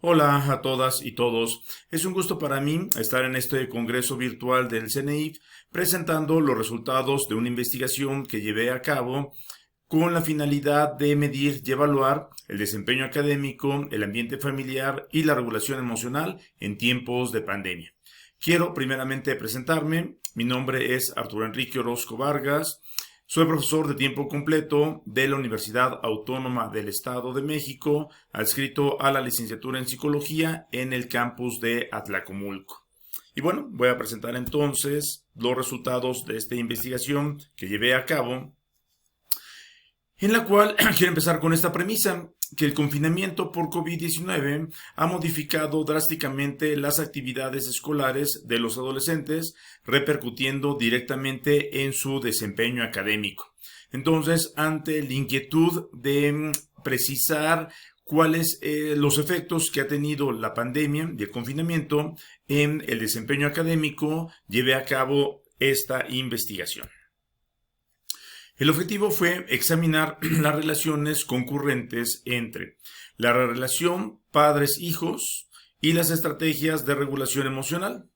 Hola a todas y todos. Es un gusto para mí estar en este congreso virtual del CNIF presentando los resultados de una investigación que llevé a cabo con la finalidad de medir y evaluar el desempeño académico, el ambiente familiar y la regulación emocional en tiempos de pandemia. Quiero primeramente presentarme. Mi nombre es Arturo Enrique Orozco Vargas. Soy profesor de tiempo completo de la Universidad Autónoma del Estado de México, adscrito a la licenciatura en Psicología en el campus de Atlacomulco. Y bueno, voy a presentar entonces los resultados de esta investigación que llevé a cabo, en la cual quiero empezar con esta premisa, que el confinamiento por COVID-19 ha modificado drásticamente las actividades escolares de los adolescentes, repercutiendo directamente en su desempeño académico. Entonces, ante la inquietud de precisar cuáles los efectos que ha tenido la pandemia y el confinamiento en el desempeño académico, llevé a cabo esta investigación. El objetivo fue examinar las relaciones concurrentes entre la relación padres-hijos y las estrategias de regulación emocional.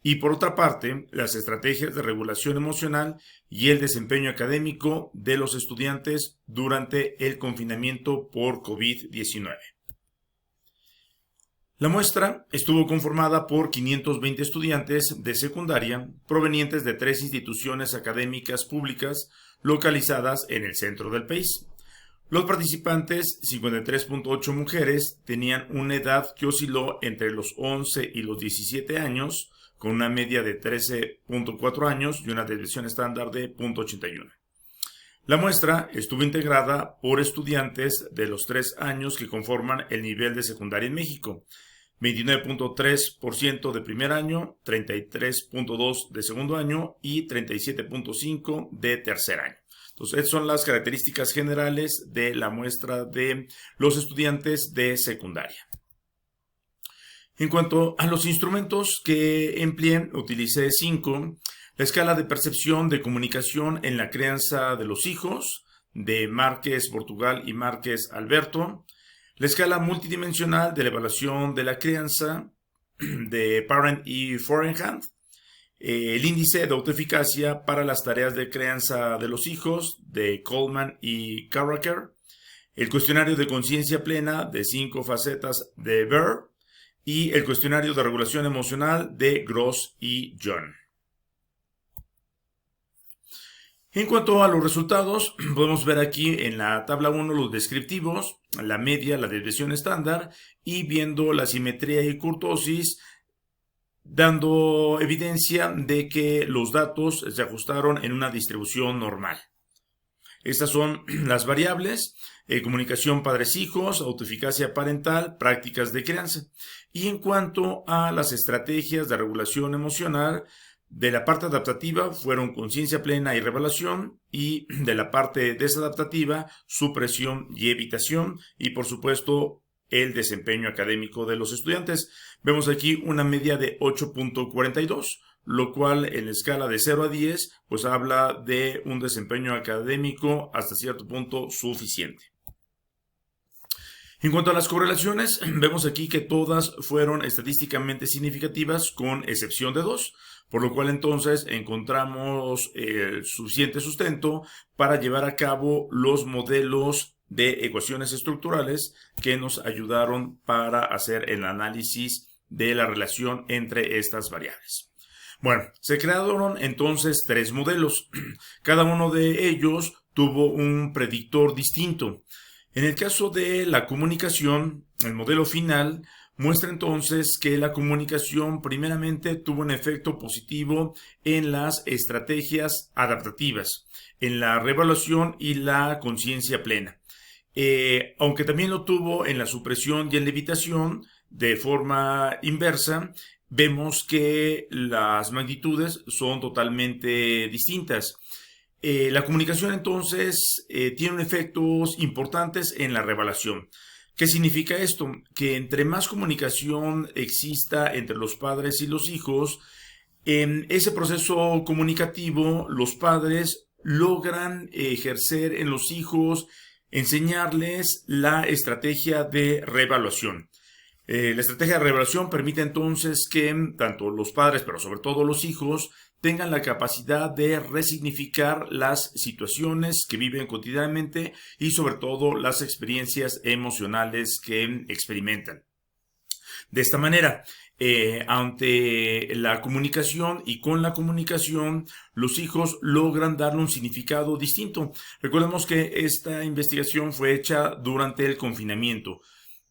Y por otra parte, las estrategias de regulación emocional y el desempeño académico de los estudiantes durante el confinamiento por COVID-19. La muestra estuvo conformada por 520 estudiantes de secundaria provenientes de 3 instituciones académicas públicas localizadas en el centro del país. Los participantes, 53.8 mujeres, tenían una edad que osciló entre los 11 y los 17 años, con una media de 13.4 años y una desviación estándar de 0.81. La muestra estuvo integrada por estudiantes de los 3 años que conforman el nivel de secundaria en México: 29.3% de primer año, 33.2% de segundo año y 37.5% de tercer año. Entonces, estas son las características generales de la muestra de los estudiantes de secundaria. En cuanto a los instrumentos que empleé, utilicé 5. La escala de percepción de comunicación en la crianza de los hijos, de Márquez Portugal y Márquez Alberto. La escala multidimensional de la evaluación de la crianza, de Parent y Forenhand. El índice de autoeficacia para las tareas de crianza de los hijos, de Coleman y Carraker. El cuestionario de conciencia plena de 5 facetas de Behr. Y el cuestionario de regulación emocional de Gross y John. En cuanto a los resultados, podemos ver aquí en la tabla 1 los descriptivos, la media, la desviación estándar, y viendo la simetría y kurtosis, dando evidencia de que los datos se ajustaron en una distribución normal. Estas son las variables: comunicación padres-hijos, autoeficacia parental, prácticas de crianza. Y en cuanto a las estrategias de regulación emocional, de la parte adaptativa fueron conciencia plena y revelación, y de la parte desadaptativa, supresión y evitación, y por supuesto el desempeño académico de los estudiantes. Vemos aquí una media de 8.42, lo cual en la escala de 0 a 10 pues habla de un desempeño académico hasta cierto punto suficiente. En cuanto a las correlaciones, vemos aquí que todas fueron estadísticamente significativas con excepción de 2, por lo cual entonces encontramos suficiente sustento para llevar a cabo los modelos de ecuaciones estructurales que nos ayudaron para hacer el análisis de la relación entre estas variables. Bueno, se crearon entonces 3 modelos. Cada uno de ellos tuvo un predictor distinto. En el caso de la comunicación, el modelo final muestra entonces que la comunicación primeramente tuvo un efecto positivo en las estrategias adaptativas, en la reevaluación y la conciencia plena. Aunque también lo tuvo en la supresión y en la evitación de forma inversa, vemos que las magnitudes son totalmente distintas. La comunicación entonces tiene efectos importantes en la revelación. ¿Qué significa esto? Que entre más comunicación exista entre los padres y los hijos, en ese proceso comunicativo los padres logran ejercer en los hijos, enseñarles la estrategia de reevaluación. La estrategia de reevaluación permite entonces que tanto los padres, pero sobre todo los hijos, tengan la capacidad de resignificar las situaciones que viven cotidianamente y sobre todo las experiencias emocionales que experimentan. De esta manera, ante la comunicación y con la comunicación, los hijos logran darle un significado distinto. Recordemos que esta investigación fue hecha durante el confinamiento.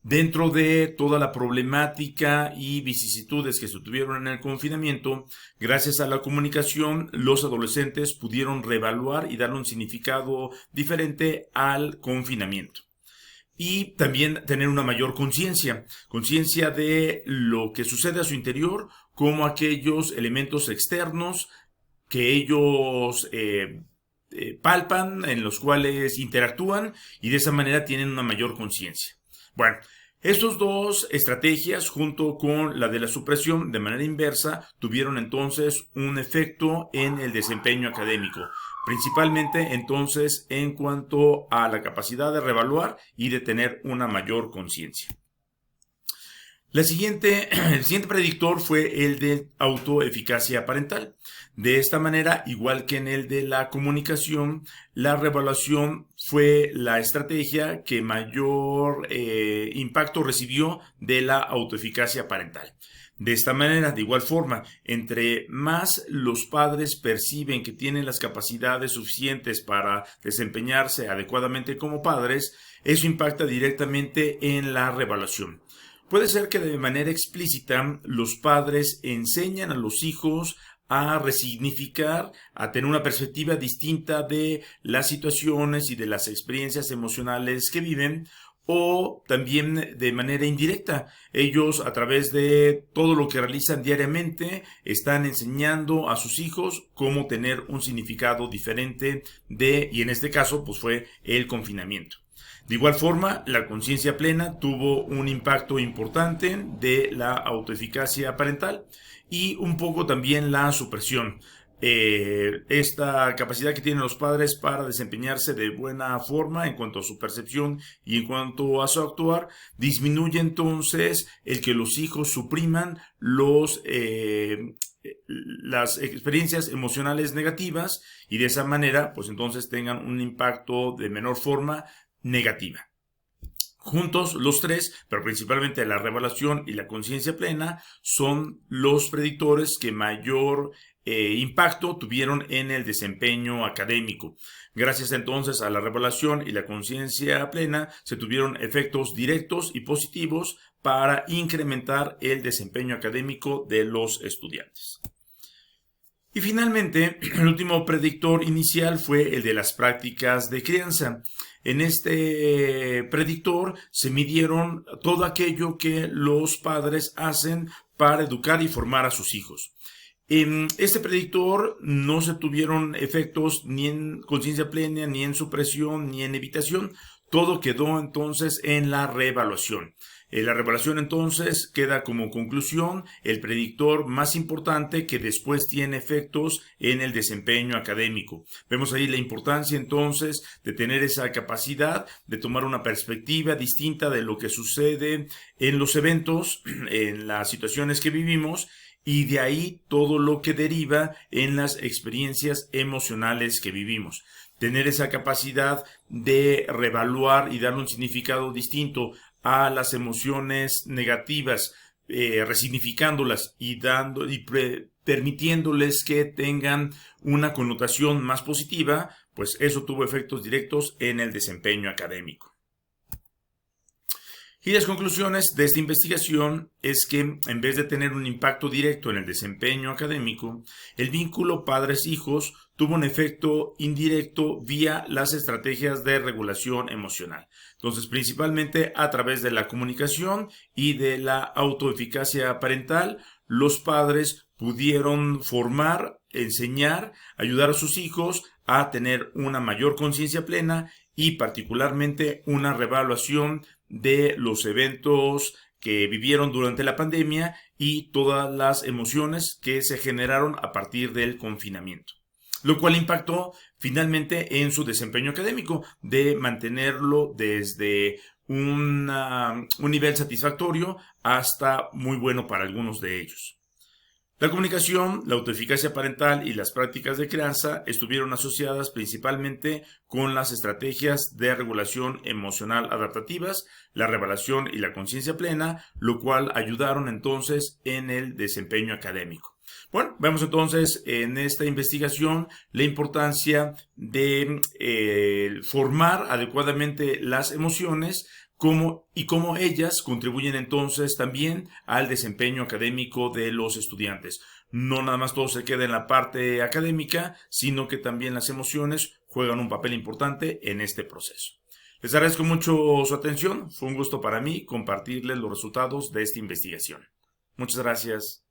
Dentro de toda la problemática y vicisitudes que se tuvieron en el confinamiento, gracias a la comunicación, los adolescentes pudieron reevaluar y darle un significado diferente al confinamiento. Y también tener una mayor conciencia de lo que sucede a su interior, como aquellos elementos externos que ellos palpan, en los cuales interactúan y de esa manera tienen una mayor conciencia. Bueno, estas dos estrategias, junto con la de la supresión de manera inversa, tuvieron entonces un efecto en el desempeño académico, principalmente entonces en cuanto a la capacidad de reevaluar y de tener una mayor conciencia. El siguiente predictor fue el de autoeficacia parental. De esta manera, igual que en el de la comunicación, la reevaluación fue la estrategia que mayor impacto recibió de la autoeficacia parental. De esta manera, de igual forma, entre más los padres perciben que tienen las capacidades suficientes para desempeñarse adecuadamente como padres, eso impacta directamente en la reevaluación. Puede ser que de manera explícita los padres enseñan a los hijos a resignificar, a tener una perspectiva distinta de las situaciones y de las experiencias emocionales que viven, o también de manera indirecta. Ellos, a través de todo lo que realizan diariamente, están enseñando a sus hijos cómo tener un significado diferente y en este caso, pues fue el confinamiento. De igual forma, la conciencia plena tuvo un impacto importante de la autoeficacia parental y un poco también la supresión. Esta capacidad que tienen los padres para desempeñarse de buena forma en cuanto a su percepción y en cuanto a su actuar, disminuye entonces el que los hijos supriman las experiencias emocionales negativas y de esa manera, pues entonces tengan un impacto de menor forma negativa. Juntos, los tres, pero principalmente la revelación y la conciencia plena, son los predictores que mayor impacto tuvieron en el desempeño académico. Gracias entonces a la revelación y la conciencia plena, se tuvieron efectos directos y positivos para incrementar el desempeño académico de los estudiantes. Y finalmente, el último predictor inicial fue el de las prácticas de crianza. En este predictor se midieron todo aquello que los padres hacen para educar y formar a sus hijos. En este predictor no se tuvieron efectos ni en conciencia plena, ni en supresión, ni en evitación. Todo quedó entonces en la reevaluación. La reevaluación entonces queda como conclusión el predictor más importante que después tiene efectos en el desempeño académico. Vemos ahí la importancia entonces de tener esa capacidad de tomar una perspectiva distinta de lo que sucede en los eventos, en las situaciones que vivimos, y de ahí todo lo que deriva en las experiencias emocionales que vivimos. Tener esa capacidad de reevaluar y darle un significado distinto a las emociones negativas, resignificándolas y permitiéndoles que tengan una connotación más positiva, pues eso tuvo efectos directos en el desempeño académico. Y las conclusiones de esta investigación es que en vez de tener un impacto directo en el desempeño académico, el vínculo padres-hijos tuvo un efecto indirecto vía las estrategias de regulación emocional. Entonces, principalmente a través de la comunicación y de la autoeficacia parental, los padres pudieron formar, enseñar, ayudar a sus hijos a tener una mayor conciencia plena y particularmente una reevaluación de los eventos que vivieron durante la pandemia y todas las emociones que se generaron a partir del confinamiento, lo cual impactó finalmente en su desempeño académico, de mantenerlo desde un nivel satisfactorio hasta muy bueno para algunos de ellos. La comunicación, la autoeficacia parental y las prácticas de crianza estuvieron asociadas principalmente con las estrategias de regulación emocional adaptativas, la revelación y la conciencia plena, lo cual ayudaron entonces en el desempeño académico. Bueno, vemos entonces en esta investigación la importancia de formar adecuadamente las emociones y cómo ellas contribuyen entonces también al desempeño académico de los estudiantes. No nada más todo se queda en la parte académica, sino que también las emociones juegan un papel importante en este proceso. Les agradezco mucho su atención. Fue un gusto para mí compartirles los resultados de esta investigación. Muchas gracias.